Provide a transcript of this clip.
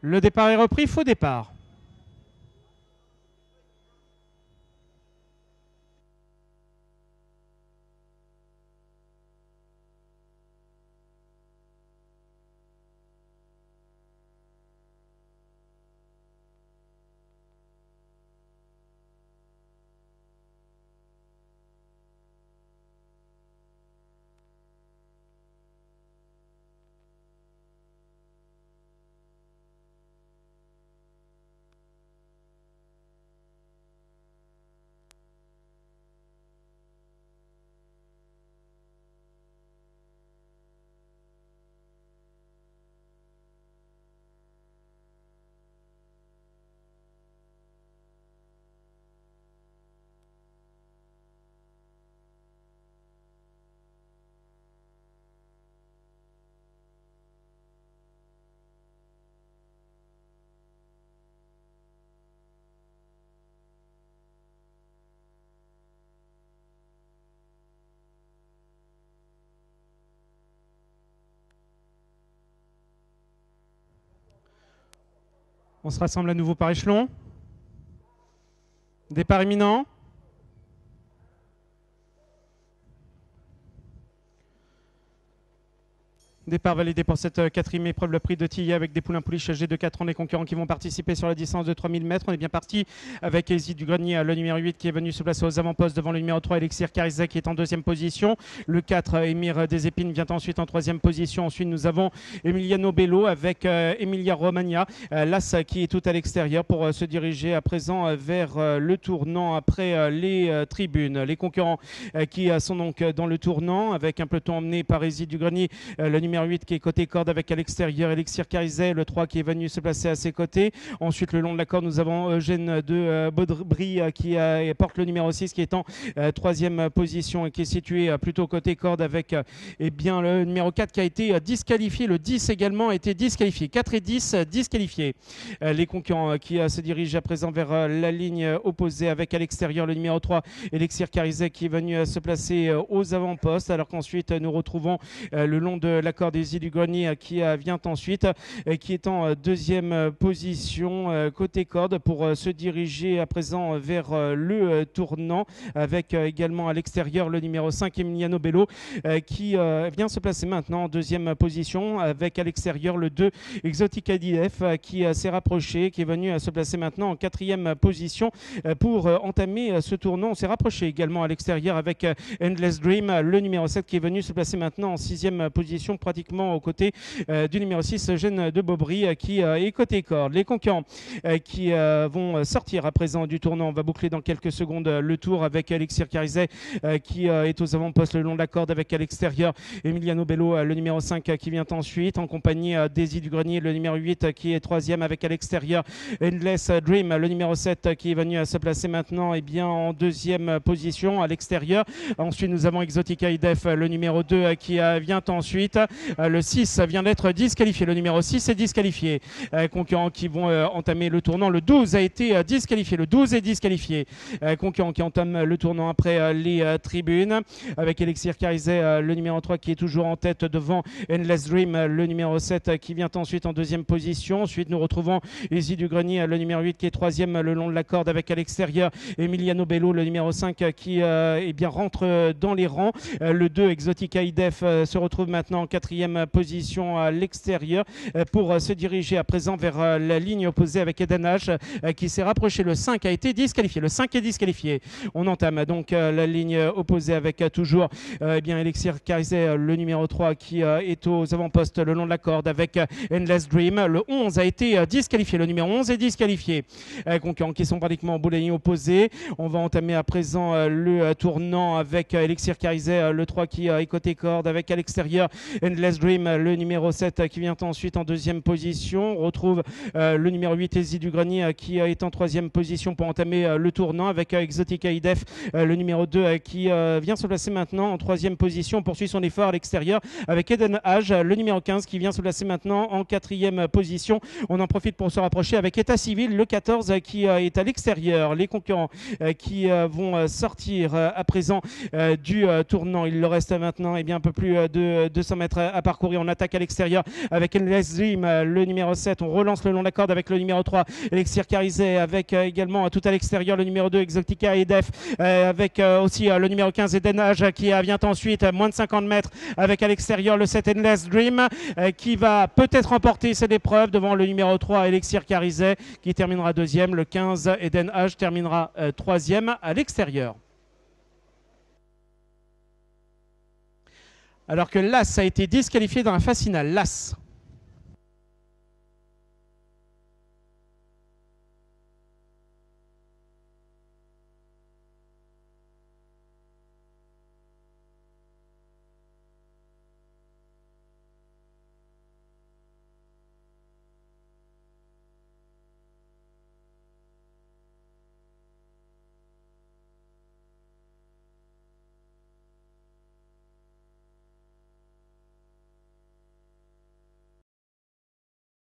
Le départ est repris, faux départ. On se rassemble à nouveau par échelon. Départ imminent. Départ validé pour cette quatrième épreuve, le prix de Tillet avec des poulains pouliches âgés de 4 ans, les concurrents qui vont participer sur la distance de 3000 mètres. On est bien parti avec Easy du Grenier, le numéro 8 qui est venu se placer aux avant-postes devant le numéro 3, Elixir Carizet qui est en deuxième position. Le 4, Émir des Épines vient ensuite en troisième position. Ensuite, nous avons Emiliano Bello avec Emilia Romagna, l'As qui est tout à l'extérieur pour se diriger à présent vers le tournant après les tribunes. Les concurrents qui sont donc dans le tournant avec un peloton emmené par Easy du Grenier, le numéro 8 qui est côté corde avec à l'extérieur Elixir Carizet, le 3 qui est venu se placer à ses côtés. Ensuite, le long de la corde, nous avons Eugène de Baudry qui porte le numéro 6 qui est en troisième position et qui est situé plutôt côté corde avec eh bien, le numéro 4 qui a été disqualifié. Le 10 également a été disqualifié. 4 et 10 disqualifiés. Les concurrents qui se dirigent à présent vers la ligne opposée avec à l'extérieur le numéro 3 Elixir Carizet qui est venu se placer aux avant-postes, alors qu'ensuite nous retrouvons le long de la corde des du Grenier qui vient ensuite, qui est en deuxième position côté corde pour se diriger à présent vers le tournant avec également à l'extérieur le numéro 5 Emiliano Bello qui vient se placer maintenant en deuxième position avec à l'extérieur le 2 Exotica DF qui s'est rapproché, qui est venu se placer maintenant en quatrième position pour entamer ce tournant. On s'est rapproché également à l'extérieur avec Endless Dream, le numéro 7 qui est venu se placer maintenant en sixième position pratiquement aux côtés du numéro 6 Eugène de Baudry qui est côté corde. Les concurrents qui vont sortir à présent du tournant. On va boucler dans quelques secondes le tour avec Elixir Carizet qui est aux avant-postes le long de la corde avec à l'extérieur Emiliano Bello, le numéro 5 qui vient ensuite en compagnie d'Easy du Grenier, le numéro 8 qui est troisième avec à l'extérieur Endless Dream, le numéro 7 qui est venu se placer maintenant bien, en deuxième position à l'extérieur. Ensuite, nous avons Exotica IDF, le numéro 2 qui vient ensuite. Le 6 vient d'être disqualifié. Le numéro 6 est disqualifié. Concurrents qui vont entamer le tournant. Le 12 a été disqualifié. Le 12 est disqualifié. Concurrents qui entament le tournant après les tribunes. Avec Elixir Carizet, le numéro 3 qui est toujours en tête devant Endless Dream, le numéro 7 qui vient ensuite en deuxième position. Ensuite, nous retrouvons Easy du Grenier, le numéro 8 qui est troisième le long de la corde avec à l'extérieur Emiliano Bello, le numéro 5 qui rentre dans les rangs. Le 2 Exotica IDF se retrouve maintenant en quatrième position à l'extérieur pour se diriger à présent vers la ligne opposée avec Eden H qui s'est rapproché. Le 5 a été disqualifié. Le 5 est disqualifié. On entame donc la ligne opposée avec toujours Elixir Carizet, le numéro 3 qui est aux avant-postes le long de la corde avec Endless Dream. Le 11 a été disqualifié. Le numéro 11 est disqualifié. Concurrents qui sont pratiquement en bout de ligne opposée. On va entamer à présent le tournant avec Elixir Carizet, le 3 qui est côté corde avec à l'extérieur Endless Dream, le numéro 7 qui vient ensuite en deuxième position. On retrouve le numéro 8 Easy du Grenier qui est en troisième position pour entamer le tournant avec Exotica IDF, le numéro 2 qui vient se placer maintenant en troisième position. On poursuit son effort à l'extérieur avec Eden Hage, le numéro 15 qui vient se placer maintenant en quatrième position. On en profite pour se rapprocher avec État Civil, le 14 qui est à l'extérieur. Les concurrents qui vont sortir à présent du tournant. Il leur reste maintenant un peu plus de 200 mètres à parcourir. On attaque à l'extérieur avec Endless Dream, le numéro 7. On relance le long de la corde avec le numéro 3, Elixir Carizé, avec également tout à l'extérieur le numéro 2, Exotica et Def, avec aussi le numéro 15, Eden Age, qui vient ensuite moins de 50 mètres avec à l'extérieur le 7, Endless Dream, qui va peut-être remporter cette épreuve devant le numéro 3, Elixir Carizé, qui terminera deuxième. Le 15, Eden Age, terminera troisième à l'extérieur. Alors que l'As a été disqualifié dans la phase finale. L'As.